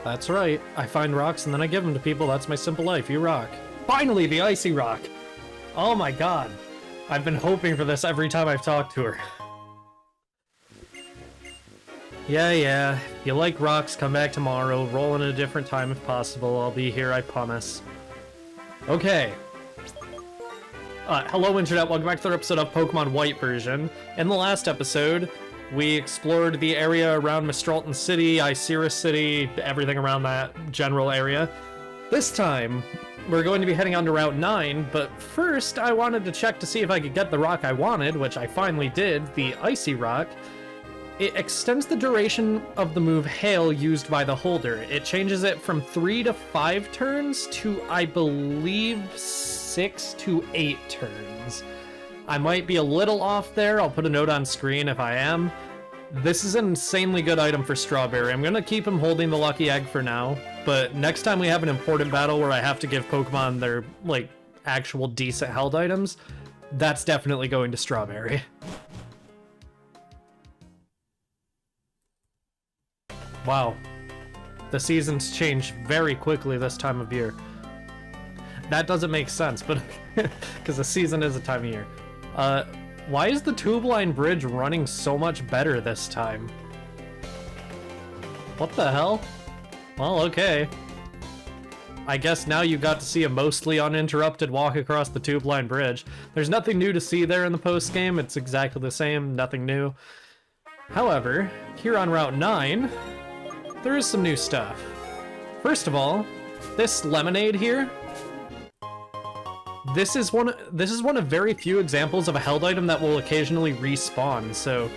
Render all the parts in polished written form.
That's right. I find rocks and then I give them to people. That's my simple life. You rock. Finally, the icy rock! Oh my god. I've been hoping for this every time I've talked to her. Yeah. If you like rocks, come back tomorrow. Roll in a different time if possible. I'll be here, I promise. Okay. Hello, Internet. Welcome back to another episode of Pokemon White version. In the last episode, we explored the area around Mistralton City, Icirus City, everything around that general area. This time, we're going to be heading on to Route 9, but first I wanted to check to see if I could get the rock I wanted, which I finally did, the Icy Rock. It extends the duration of the move Hail used by the holder. It changes it from 3 to 5 turns to, I believe, 6 to 8 turns. I might be a little off there. I'll put a note on screen if I am. This is an insanely good item for Strawberry. I'm going to keep him holding the Lucky Egg for now, but next time we have an important battle where I have to give Pokemon their, like, actual decent held items, that's definitely going to Strawberry. Wow. The seasons change very quickly this time of year. That doesn't make sense, but because the season is a time of year. Why is the tube line bridge running so much better this time? What the hell? Well, okay. I guess now you got to see a mostly uninterrupted walk across the tube line bridge. There's nothing new to see there in the post game. It's exactly the same, nothing new. However, here on Route 9, there is some new stuff. First of all, this lemonade here. This is one of very few examples of a held item that will occasionally respawn, so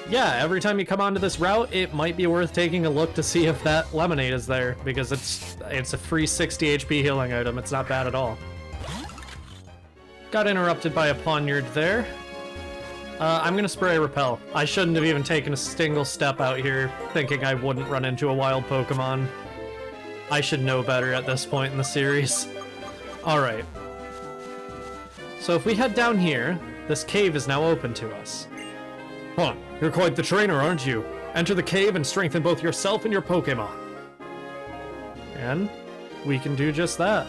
yeah, every time you come onto this route, it might be worth taking a look to see if that lemonade is there, because it's a free 60 HP healing item. It's not bad at all. Got interrupted by a Pawniard there. I'm gonna spray Repel. I shouldn't have even taken a single step out here thinking I wouldn't run into a wild Pokemon. I should know better at this point in the series. Alright. So if we head down here, this cave is now open to us. Huh, you're quite the trainer, aren't you? Enter the cave and strengthen both yourself and your Pokémon. And we can do just that.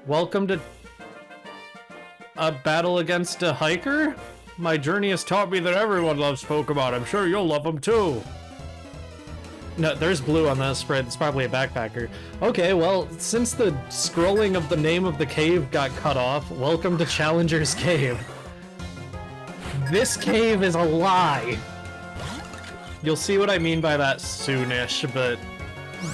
Welcome to a battle against a hiker? My journey has taught me that everyone loves Pokemon. I'm sure you'll love them too. No, there's blue on that spread. It's probably a backpacker. Okay, well, since the scrolling of the name of the cave got cut off, welcome to Challenger's Cave. This cave is a lie. You'll see what I mean by that soonish, but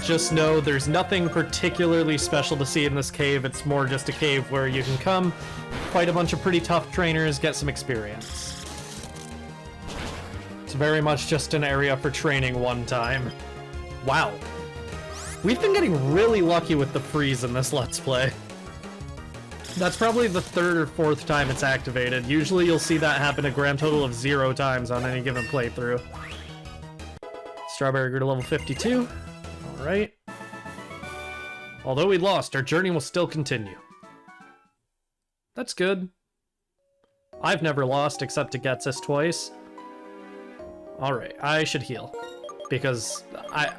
just know there's nothing particularly special to see in this cave. It's more just a cave where you can come, fight a bunch of pretty tough trainers, get some experience. It's very much just an area for training one time. Wow. We've been getting really lucky with the freeze in this Let's Play. That's probably the 3rd or 4th time it's activated. Usually you'll see that happen a grand total of 0 times on any given playthrough. Strawberry grew to level 52. Alright. Although we lost, our journey will still continue. That's good. I've never lost except to Getsus twice. Alright, I should heal. Because I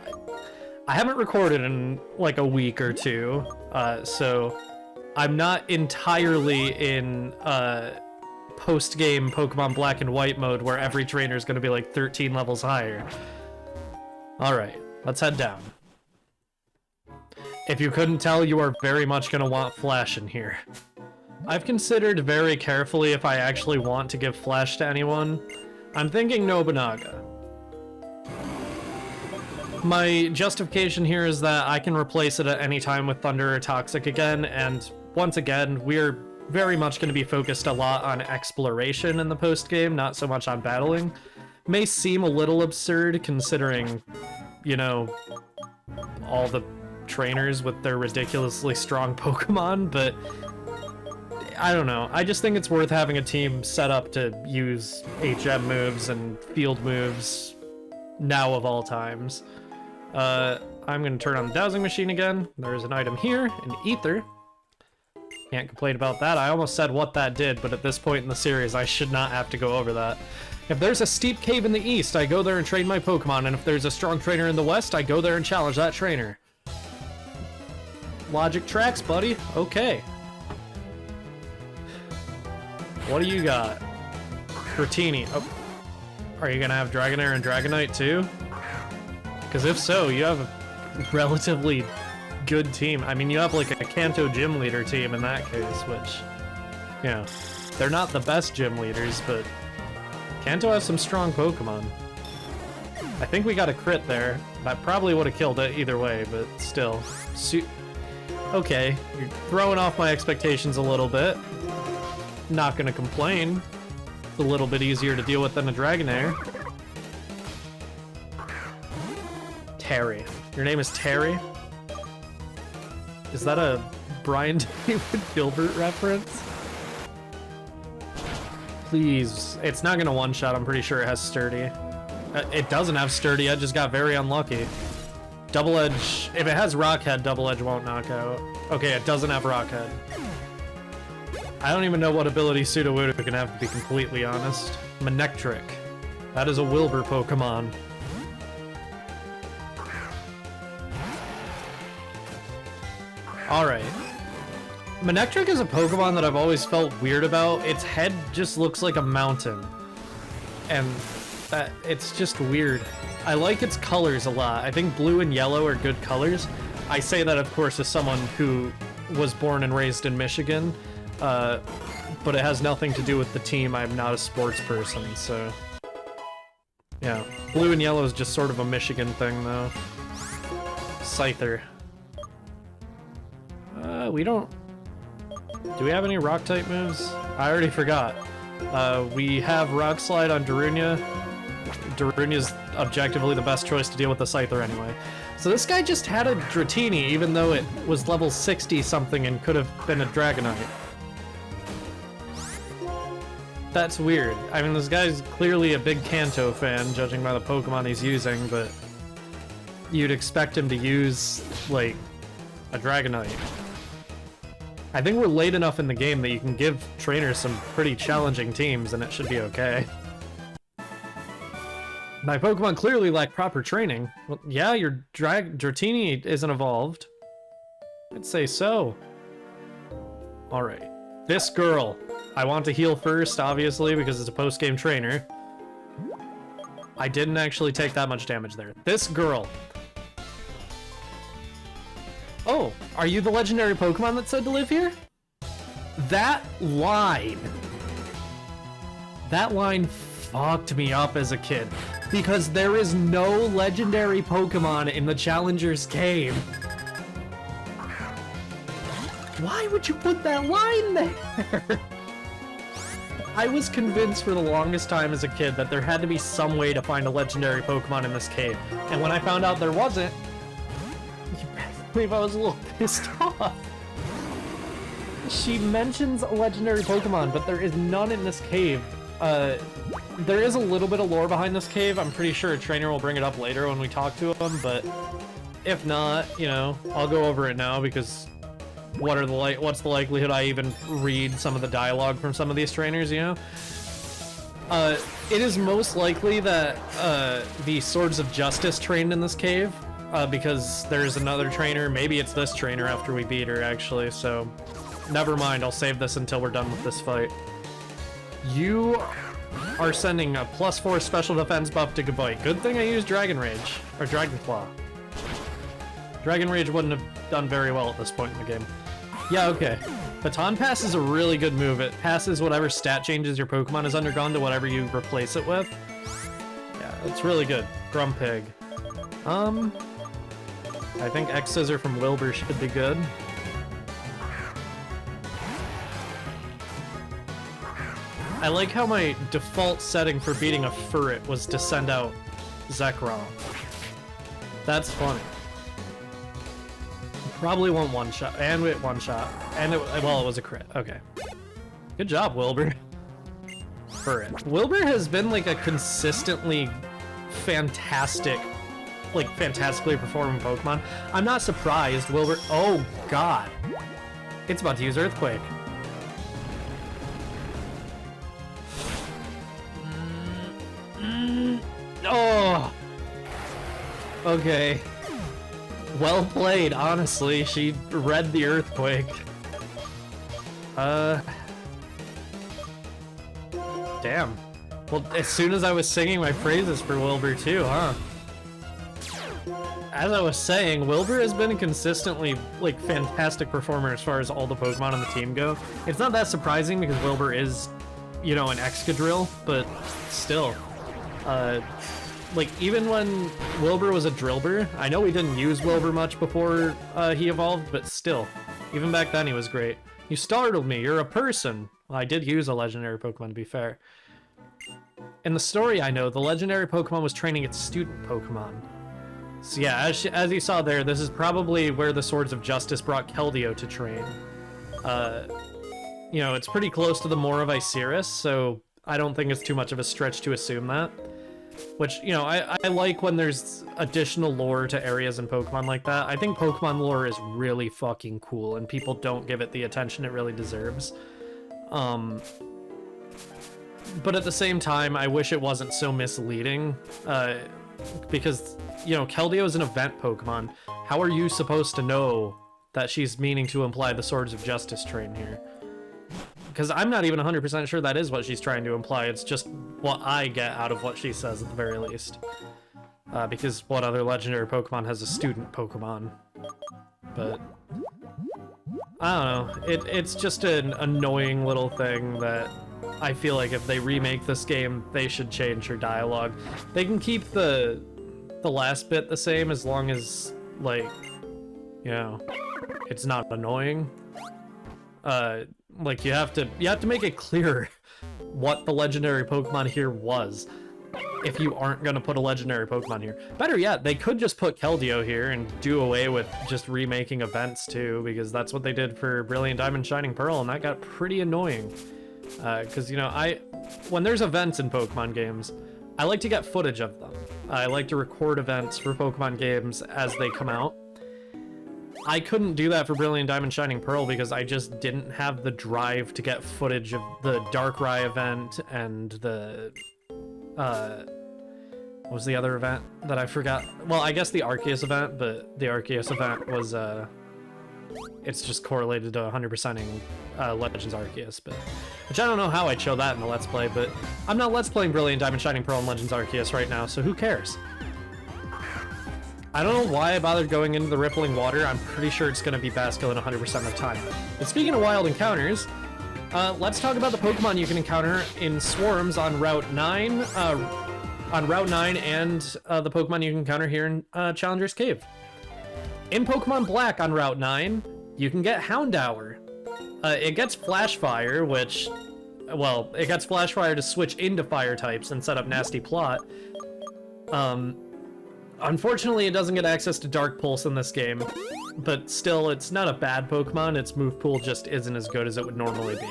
haven't recorded in like a week or two, so I'm not entirely in post-game Pokemon Black and White mode where every trainer is going to be like 13 levels higher. Alright, let's head down. If you couldn't tell, you are very much going to want Flash in here. I've considered very carefully if I actually want to give Flash to anyone. I'm thinking Nobunaga. My justification here is that I can replace it at any time with Thunder or Toxic again, and once again, we're very much going to be focused a lot on exploration in the post-game, not so much on battling. May seem a little absurd considering, you know, all the trainers with their ridiculously strong Pokemon, but I don't know. I just think it's worth having a team set up to use HM moves and field moves now of all times. I'm going to turn on the dowsing machine again. There's an item here, an ether. Can't complain about that. I almost said what that did, but at this point in the series, I should not have to go over that. If there's a steep cave in the east, I go there and train my Pokemon, and if there's a strong trainer in the west, I go there and challenge that trainer. Logic tracks, buddy. Okay. What do you got? Dratini. Oh. Are you gonna have Dragonair and Dragonite too? Because if so, you have a relatively good team. I mean, you have like a Kanto gym leader team in that case, which, you know, they're not the best gym leaders, but Kanto has some strong Pokemon. I think we got a crit there. That probably would have killed it either way, but still. Okay, you're throwing off my expectations a little bit. Not gonna complain. It's a little bit easier to deal with than a Dragonair. Terry. Your name is Terry? Is that a Brian David Gilbert reference? Please. It's not gonna one-shot. I'm pretty sure it has Sturdy. It doesn't have Sturdy. I just got very unlucky. Double Edge. If it has Rock Head, Double Edge won't knock out. Okay, it doesn't have Rock Head. I don't even know what ability Sudowoodo can have, to be completely honest. Manectric. That is a Wilbur Pokemon. Alright. Manectric is a Pokemon that I've always felt weird about. Its head just looks like a mountain. And it's just weird. I like its colors a lot. I think blue and yellow are good colors. I say that, of course, as someone who was born and raised in Michigan. But it has nothing to do with the team. I'm not a sports person, so... Yeah. Blue and yellow is just sort of a Michigan thing, though. Scyther. We don't... Do we have any Rock-type moves? I already forgot. We have Rock Slide on Darunia. Darunia's objectively the best choice to deal with the Scyther anyway. So this guy just had a Dratini, even though it was level 60-something and could have been a Dragonite. That's weird. I mean, this guy's clearly a big Kanto fan, judging by the Pokemon he's using, but you'd expect him to use, like, a Dragonite. I think we're late enough in the game that you can give trainers some pretty challenging teams, and it should be okay. My Pokemon clearly lack proper training. Well, yeah, your Dratini isn't evolved. I'd say so. Alright. This girl. I want to heal first, obviously, because it's a post-game trainer. I didn't actually take that much damage there. This girl. Oh, are you the legendary Pokemon that's said to live here? That line fucked me up as a kid, because there is no legendary Pokemon in the Challenger's Cave. Why would you put that line there? I was convinced for the longest time as a kid that there had to be some way to find a legendary Pokemon in this cave. And when I found out there wasn't, you best believe I was a little pissed off. She mentions a legendary Pokemon, but there is none in this cave. There is a little bit of lore behind this cave. I'm pretty sure a trainer will bring it up later when we talk to him, but if not, you know, I'll go over it now because what's the likelihood I even read some of the dialogue from some of these trainers, you know? It is most likely that the Swords of Justice trained in this cave, because there's another trainer. Maybe it's this trainer after we beat her, actually, so never mind. I'll save this until we're done with this fight. You are sending a +4 special defense buff to Gabite. Good thing I used Dragon Rage, or Dragon Claw. Dragon Rage wouldn't have done very well at this point in the game. Yeah, okay. Baton Pass is a really good move. It passes whatever stat changes your Pokemon has undergone to whatever you replace it with. Yeah, it's really good. Grumpig. I think X-Scissor from Wilbur should be good. I like how my default setting for beating a Furret was to send out Zekrom. That's funny. Probably won't one-shot, and it one-shot, and well, it was a crit. Okay. Good job, Wilbur. Furret. Wilbur has been like a consistently fantastically performing Pokemon. I'm not surprised, Wilbur. Oh, God. It's about to use Earthquake. Okay. Well played, honestly. She read the earthquake. Damn. Well, as soon as I was singing my praises for Wilbur too, huh? As I was saying, Wilbur has been a consistently, like, fantastic performer as far as all the Pokemon on the team go. It's not that surprising because Wilbur is, you know, an Excadrill, but still. Like, even when Wilbur was a Drillbur, I know we didn't use Wilbur much before he evolved, but still. Even back then, he was great. You startled me, you're a person. Well, I did use a legendary Pokemon, to be fair. In the story I know, the legendary Pokemon was training its student Pokemon. So yeah, as you saw there, this is probably where the Swords of Justice brought Keldeo to train. You know, it's pretty close to the Moor of Iciris, so I don't think it's too much of a stretch to assume that. Which, you know, I like when there's additional lore to areas in Pokemon like that. I think Pokemon lore is really fucking cool, and people don't give it the attention it really deserves. But at the same time, I wish it wasn't so misleading, because, you know, Keldeo is an event Pokemon. How are you supposed to know that she's meaning to imply the Swords of Justice train here? Because I'm not even 100% sure that is what she's trying to imply. It's just what I get out of what she says at the very least. Because what other legendary Pokemon has a student Pokemon? But I don't know. It's just an annoying little thing that I feel like if they remake this game, they should change her dialogue. They can keep the last bit the same as long as, like, you know, it's not annoying. Like, you have to make it clear what the legendary Pokemon here was if you aren't gonna put a legendary Pokemon here. Better yet, they could just put Keldeo here and do away with just remaking events too, because that's what they did for Brilliant Diamond Shining Pearl, and that got pretty annoying. Because, you know, when there's events in Pokemon games, I like to get footage of them. I like to record events for Pokemon games as they come out. I couldn't do that for Brilliant Diamond Shining Pearl because I just didn't have the drive to get footage of the Darkrai event and the, what was the other event that I forgot? Well, I guess the Arceus event, but the Arceus event was, it's just correlated to 100%ing Legends Arceus, but which I don't know how I'd show that in the Let's Play, but I'm not Let's Playing Brilliant Diamond Shining Pearl and Legends Arceus right now, so who cares? I don't know why I bothered going into the rippling water. I'm pretty sure it's going to be Basculin 100% of the time. But speaking of wild encounters, let's talk about the Pokemon you can encounter in swarms on Route 9, and the Pokemon you can encounter here in Challenger's Cave. In Pokemon Black on Route 9, you can get Houndour. It gets Flash Fire, which, well, it gets Flash Fire to switch into fire types and set up Nasty Plot. Unfortunately, it doesn't get access to Dark Pulse in this game, but still, it's not a bad Pokemon. Its move pool just isn't as good as it would normally be.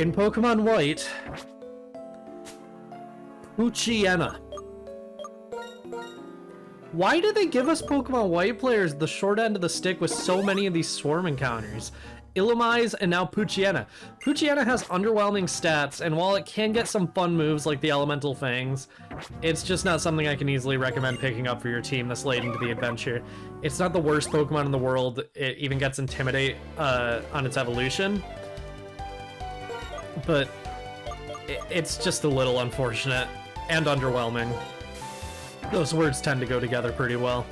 In Pokemon White, Poochyena. Why do they give us Pokemon White players the short end of the stick with so many of these swarm encounters? Illumise and now Poochyena. Poochyena has underwhelming stats, and while it can get some fun moves like the Elemental Fangs, it's just not something I can easily recommend picking up for your team this late into the adventure. It's not the worst Pokemon in the world. It even gets Intimidate on its evolution, but it's just a little unfortunate and underwhelming. Those words tend to go together pretty well.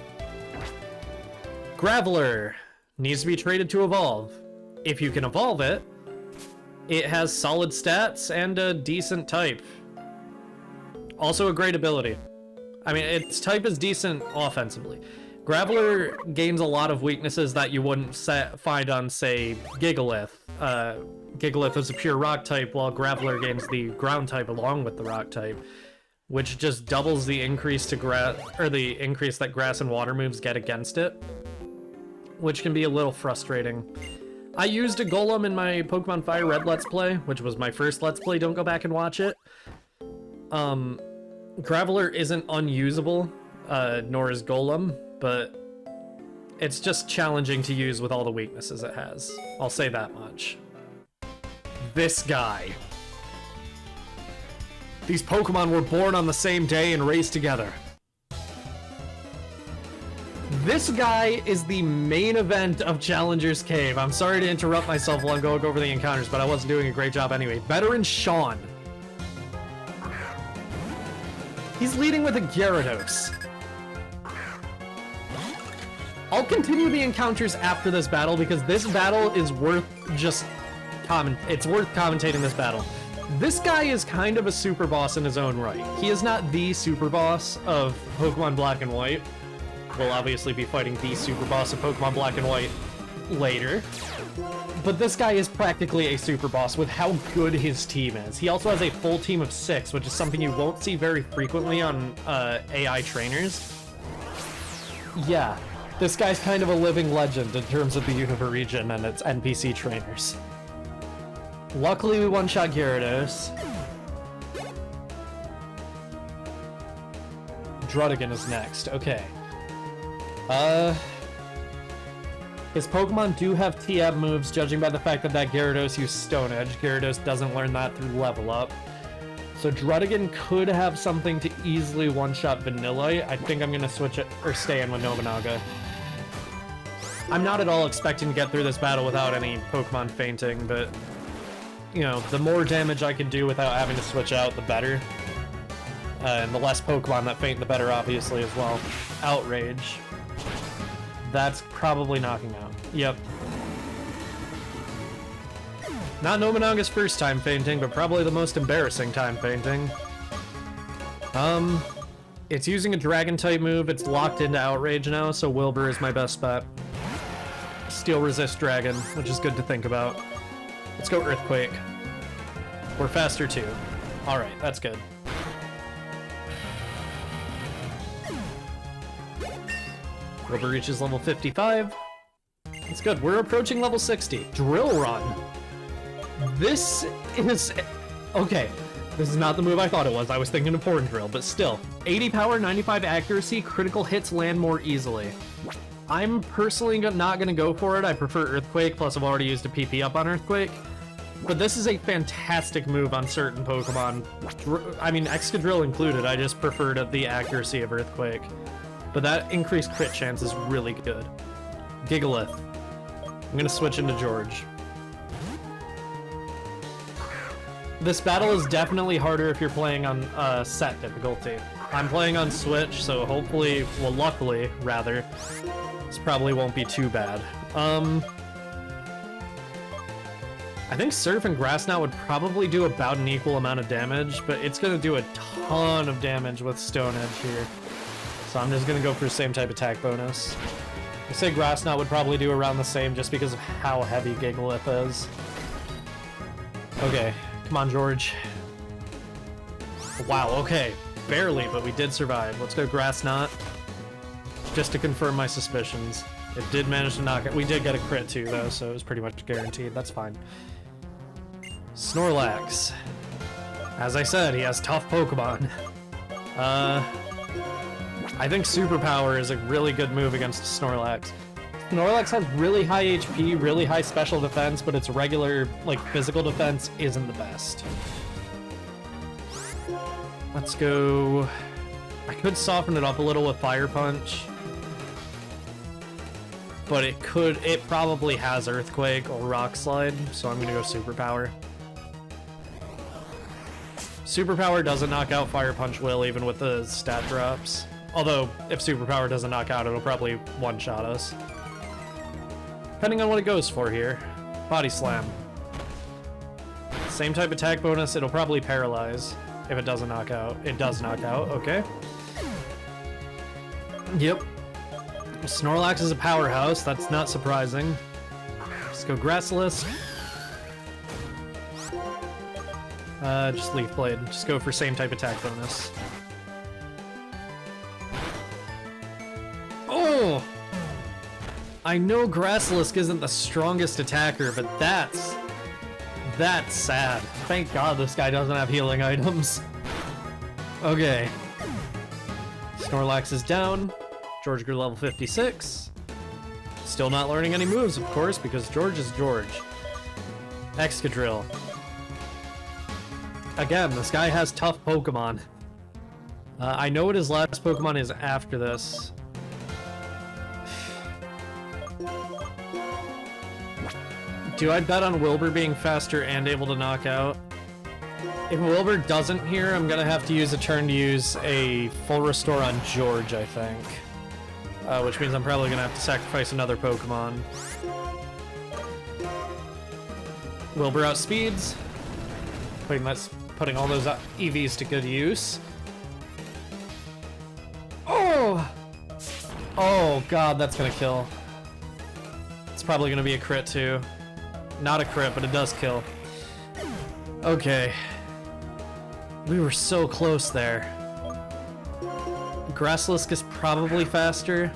Graveler needs to be traded to evolve. If you can evolve it, it has solid stats and a decent type. Also a great ability. I mean, its type is decent offensively. Graveler gains a lot of weaknesses that you wouldn't find on, say, Gigalith. Gigalith is a pure rock type, while Graveler gains the ground type along with the rock type, which just doubles the increase to the increase that grass and water moves get against it, which can be a little frustrating. I used a Golem in my Pokemon Fire Red Let's Play, which was my first Let's Play. Don't go back and watch it. Graveler isn't unusable, nor is Golem, but it's just challenging to use with all the weaknesses it has. I'll say that much. This guy. These Pokemon were born on the same day and raised together. This guy is the main event of Challenger's Cave. I'm sorry to interrupt myself while I'm going over the encounters, but I wasn't doing a great job anyway. Veteran Sean. He's leading with a Gyarados. I'll continue the encounters after this battle because this battle is worth just it's worth commentating this battle. This guy is kind of a super boss in his own right. He is not the super boss of Pokemon Black and White. We'll obviously be fighting the super boss of Pokemon Black and White later. But this guy is practically a super boss with how good his team is. He also has a full team of 6, which is something you won't see very frequently on AI trainers. Yeah, this guy's kind of a living legend in terms of the Unova region and its NPC trainers. Luckily, we one-shot Gyarados. Druddigon is next. Okay. His Pokemon do have TM moves, judging by the fact that Gyarados used Stone Edge. Gyarados doesn't learn that through level up. So Druddigon could have something to easily one-shot Vanillite. I think I'm gonna switch it, or stay in with Nobunaga. I'm not at all expecting to get through this battle without any Pokemon fainting, but you know, the more damage I can do without having to switch out, the better. And the less Pokemon that faint, the better, obviously, as well. Outrage. That's probably knocking out. Yep. Not Nobunaga's first time fainting, but probably the most embarrassing time fainting. It's using a Dragon-type move. It's locked into Outrage now, so Wilbur is my best bet. Steel Resist Dragon, which is good to think about. Let's go Earthquake. We're faster too. Alright, that's good. Wilbur reaches level 55. That's good. We're approaching level 60. Drill Run. This is... Okay, this is not the move I thought it was. I was thinking of Horn Drill, but still. 80 power, 95 accuracy, critical hits land more easily. I'm personally not going to go for it. I prefer Earthquake, plus I've already used a PP up on Earthquake. But this is a fantastic move on certain Pokemon. I mean, Excadrill included, I just preferred the accuracy of Earthquake. But that increased crit chance is really good. Gigalith. I'm going to switch into George. This battle is definitely harder if you're playing on set difficulty. I'm playing on Switch, so hopefully, well, luckily, rather, this probably won't be too bad. I think Surf and Grass Knot would probably do about an equal amount of damage, but it's going to do a ton of damage with Stone Edge here. So I'm just going to go for the same type attack bonus. I say Grass Knot would probably do around the same just because of how heavy Gigalith is. Okay, come on, George. Wow, okay. Barely, but we did survive. Let's go Grass Knot. Just to confirm my suspicions. It did manage to knock it. We did get a crit too, though, so it was pretty much guaranteed. That's fine. Snorlax. As I said, he has tough Pokemon. I think Superpower is a really good move against Snorlax. Snorlax has really high HP, really high special defense, but its regular, like, physical defense isn't the best. Let's go... I could soften it up a little with Fire Punch. But it probably has Earthquake or Rock Slide, so I'm gonna go Superpower. Superpower doesn't knock out Fire Punch will, even with the stat drops. Although, if Superpower doesn't knock out, it'll probably one-shot us. Depending on what it goes for here. Body Slam. Same type attack bonus, it'll probably paralyze if it doesn't knock out. It does knock out, okay. Yep. Snorlax is a powerhouse, that's not surprising. Let's go Gracilis. Just Leaf Blade. Just go for same type attack bonus. Oh! I know Gracilis isn't the strongest attacker, but that's sad. Thank God this guy doesn't have healing items. Okay. Snorlax is down. George grew level 56. Still not learning any moves, of course, because George is George. Excadrill. Again, this guy has tough Pokemon. I know what his last Pokemon is after this. Do I bet on Wilbur being faster and able to knock out? If Wilbur doesn't here, I'm gonna have to use a turn to use a full restore on George, I think. Which means I'm probably gonna have to sacrifice another Pokemon. Wilbur outspeeds. Putting all those EVs to good use. Oh! Oh god, that's gonna kill. It's probably gonna be a crit too. Not a crit, but it does kill. Okay. We were so close there. Grasslisk is probably faster.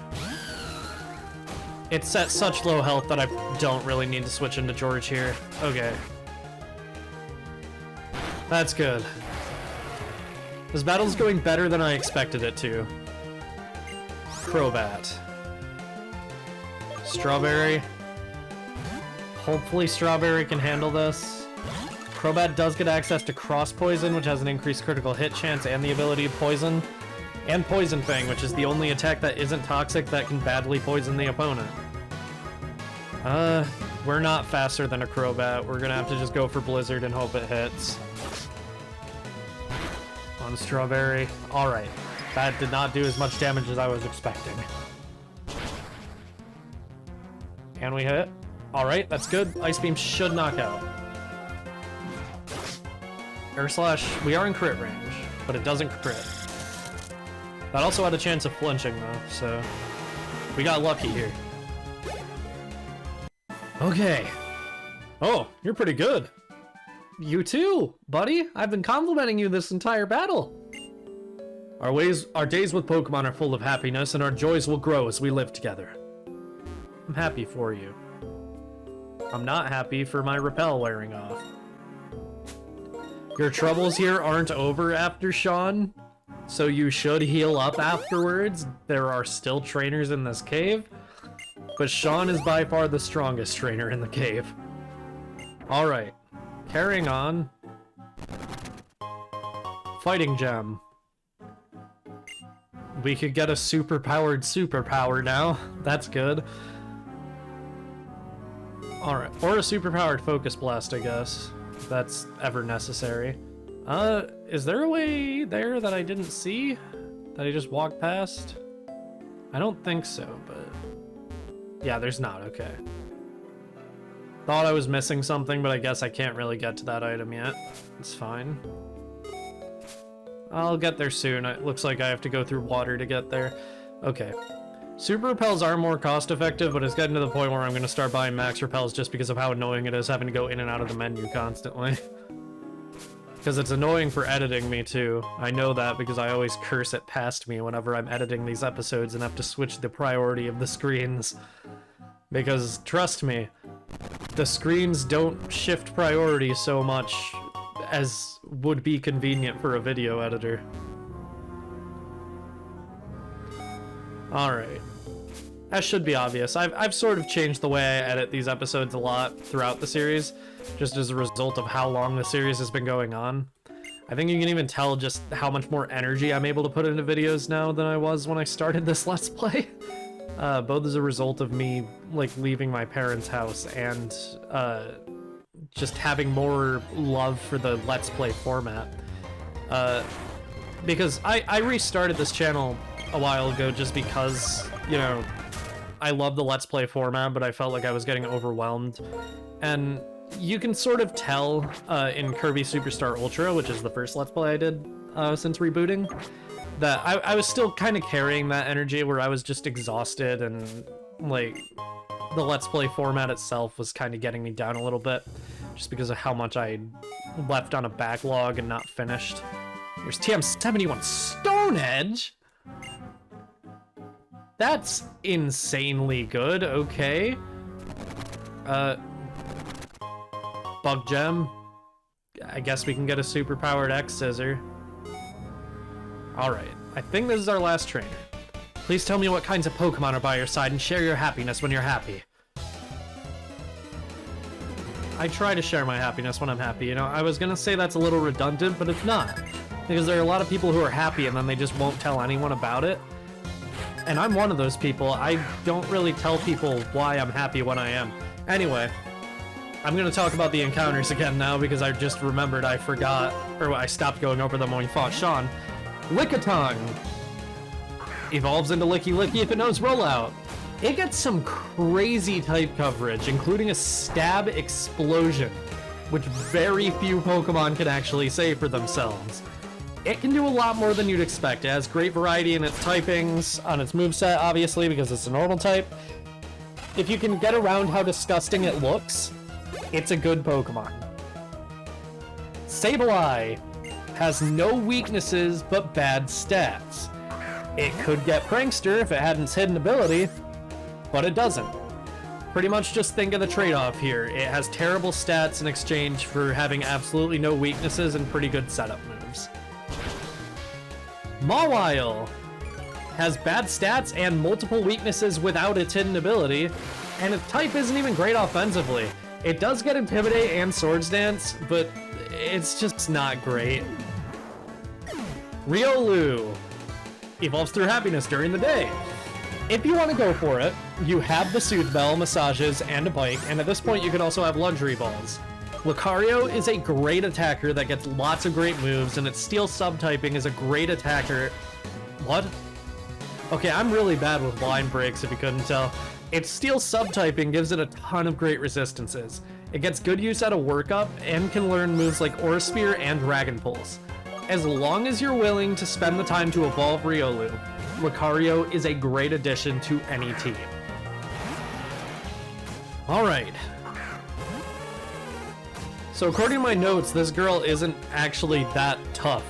It's at such low health that I don't really need to switch into George here. Okay. That's good. This battle's going better than I expected it to. Crobat. Strawberry. Hopefully Strawberry can handle this. Crobat does get access to Cross Poison, which has an increased critical hit chance and the ability to poison. And Poison Fang, which is the only attack that isn't toxic that can badly poison the opponent. We're not faster than a Crobat. We're gonna have to just go for Blizzard and hope it hits. On Strawberry. Alright. That did not do as much damage as I was expecting. Can we hit? Alright, that's good. Ice Beam should knock out. Air Slash, we are in crit range, but it doesn't crit. That also had a chance of flinching though, so we got lucky here. Okay. Oh, you're pretty good. You too, buddy. I've been complimenting you this entire battle. Our days with Pokemon are full of happiness, and our joys will grow as we live together. I'm happy for you. I'm not happy for my repel wearing off. Your troubles here aren't over after Sean, so you should heal up afterwards. There are still trainers in this cave, but Sean is by far the strongest trainer in the cave. Alright, carrying on. Fighting Gem. We could get a superpowered superpower now. That's good. Alright, or a superpowered Focus Blast, I guess. If that's ever necessary. Is there a way there that I didn't see? That I just walked past? I don't think so, but... yeah, there's not, okay. Thought I was missing something, but I guess I can't really get to that item yet. It's fine. I'll get there soon. It looks like I have to go through water to get there. Okay. Super repels are more cost effective, but it's getting to the point where I'm going to start buying max repels just because of how annoying it is having to go in and out of the menu constantly. Because it's annoying for editing me too. I know that because I always curse it past me whenever I'm editing these episodes and have to switch the priority of the screens. Because trust me, the screens don't shift priority so much as would be convenient for a video editor. Alright. That should be obvious. I've sort of changed the way I edit these episodes a lot throughout the series, just as a result of how long the series has been going on. I think you can even tell just how much more energy I'm able to put into videos now than I was when I started this Let's Play. Both as a result of me, like, leaving my parents' house and, just having more love for the Let's Play format. Because I restarted this channel a while ago just because, you know, I love the Let's Play format, but I felt like I was getting overwhelmed. And you can sort of tell in Kirby Superstar Ultra, which is the first Let's Play I did since rebooting, that I was still kind of carrying that energy where I was just exhausted and, like, the Let's Play format itself was kind of getting me down a little bit just because of how much I left on a backlog and not finished. There's TM71 Stone Edge! That's insanely good, okay. Bug Gem. I guess we can get a super-powered X-Scissor. Alright, I think this is our last trainer. Please tell me what kinds of Pokemon are by your side and share your happiness when you're happy. I try to share my happiness when I'm happy, you know? I was gonna say that's a little redundant, but it's not. Because there are a lot of people who are happy and then they just won't tell anyone about it. And I'm one of those people. I don't really tell people why I'm happy when I am. Anyway, I'm gonna talk about the encounters again now because I just remembered I forgot, or I stopped going over them when we fought Sean. Lickitung evolves into Licky Licky if it knows rollout. It gets some crazy type coverage, including a stab explosion, which very few Pokemon can actually say for themselves. It can do a lot more than you'd expect. It has great variety in its typings, on its moveset, obviously, because it's a normal type. If you can get around how disgusting it looks, it's a good Pokemon. Sableye has no weaknesses but bad stats. It could get Prankster if it had its hidden ability, but it doesn't. Pretty much just think of the trade-off here. It has terrible stats in exchange for having absolutely no weaknesses and pretty good setup moves. Mawile has bad stats and multiple weaknesses without its hidden ability, and its type isn't even great offensively. It does get Intimidate and Swords Dance, but it's just not great. Riolu evolves through happiness during the day. If you want to go for it, you have the Soothe Bell, Massages, and a Bike, and at this point you can also have Luxury Balls. Lucario is a great attacker that gets lots of great moves, and its Steel subtyping is a great attacker. What? Okay, I'm really bad with line breaks if you couldn't tell. Its Steel subtyping gives it a ton of great resistances. It gets good use out of workup and can learn moves like Aura Sphere and Dragon Pulse. As long as you're willing to spend the time to evolve Riolu, Lucario is a great addition to any team. Alright. So according to my notes, this girl isn't actually that tough.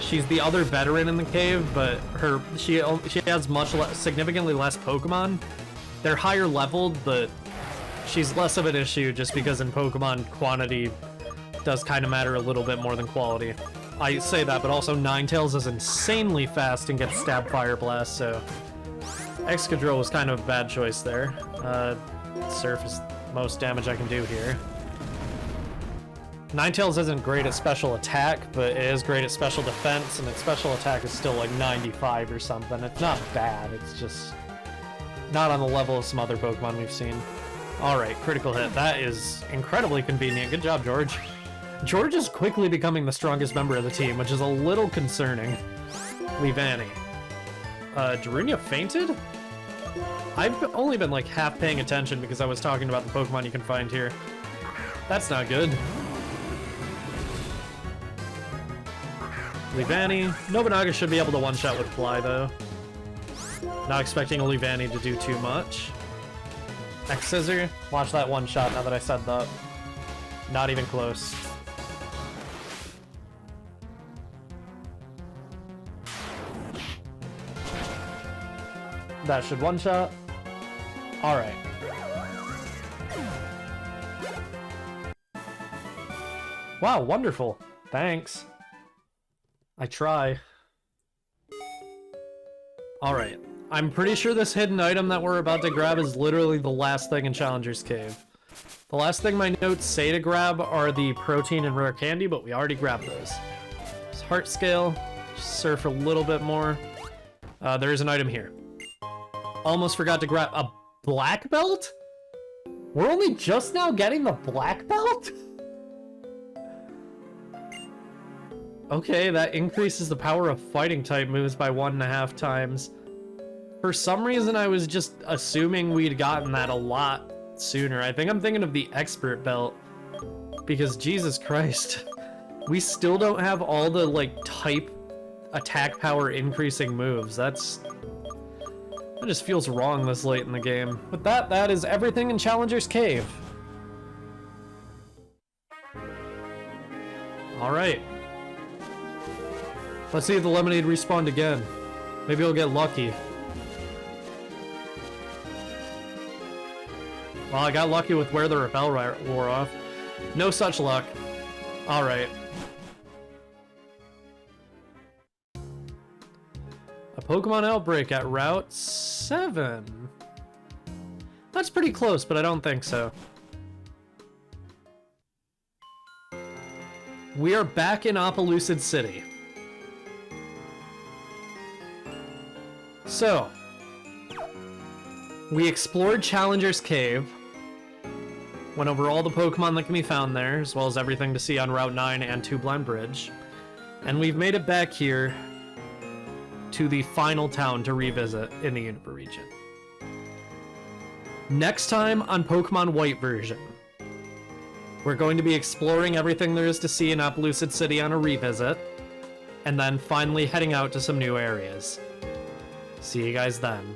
She's the other veteran in the cave, but she has significantly less Pokemon. They're higher leveled, but she's less of an issue just because in Pokemon, quantity does kind of matter a little bit more than quality. I say that, but also Ninetales is insanely fast and gets Stab Fire Blast, so Excadrill was kind of a bad choice there. Surf is most damage I can do here. Ninetales isn't great at special attack, but it is great at special defense, and its special attack is still like 95 or something. It's not bad, it's just not on the level of some other Pokemon we've seen. Alright, critical hit. That is incredibly convenient. Good job, George. George is quickly becoming the strongest member of the team, which is a little concerning. Leavanny. Darunia fainted? I've only been like half paying attention because I was talking about the Pokemon you can find here. That's not good. Leavanny. Nobunaga should be able to one-shot with Fly, though. Not expecting a Leavanny to do too much. X-Scissor. Watch that one-shot now that I said that. Not even close. That should one-shot. Alright. Wow, wonderful. Thanks. I try. Alright. I'm pretty sure this hidden item that we're about to grab is literally the last thing in Challenger's Cave. The last thing my notes say to grab are the protein and rare candy, but we already grabbed those. It's Heart Scale. Surf a little bit more. There is an item here. Almost forgot to grab a black belt? We're only just now getting the black belt? Okay, that increases the power of fighting type moves by 1.5 times. For some reason, I was just assuming we'd gotten that a lot sooner. I think I'm thinking of the expert belt. Because Jesus Christ, we still don't have all the, like, type attack power increasing moves. That just feels wrong this late in the game. But that is everything in Challenger's Cave. Alright. Let's see if the lemonade respawned again. Maybe we'll get lucky. Well, I got lucky with where the repel wore off. No such luck. Alright. A Pokemon outbreak at Route 7. That's pretty close, but I don't think so. We are back in Opelucid City. So, we explored Challenger's Cave. went over all the Pokemon that can be found there, as well as everything to see on Route 9 and Two Blind Bridge. And we've made it back here to the final town to revisit in the Unova region. Next time on Pokemon White version, we're going to be exploring everything there is to see in Appaloosa City on a revisit, and then finally heading out to some new areas. See you guys then.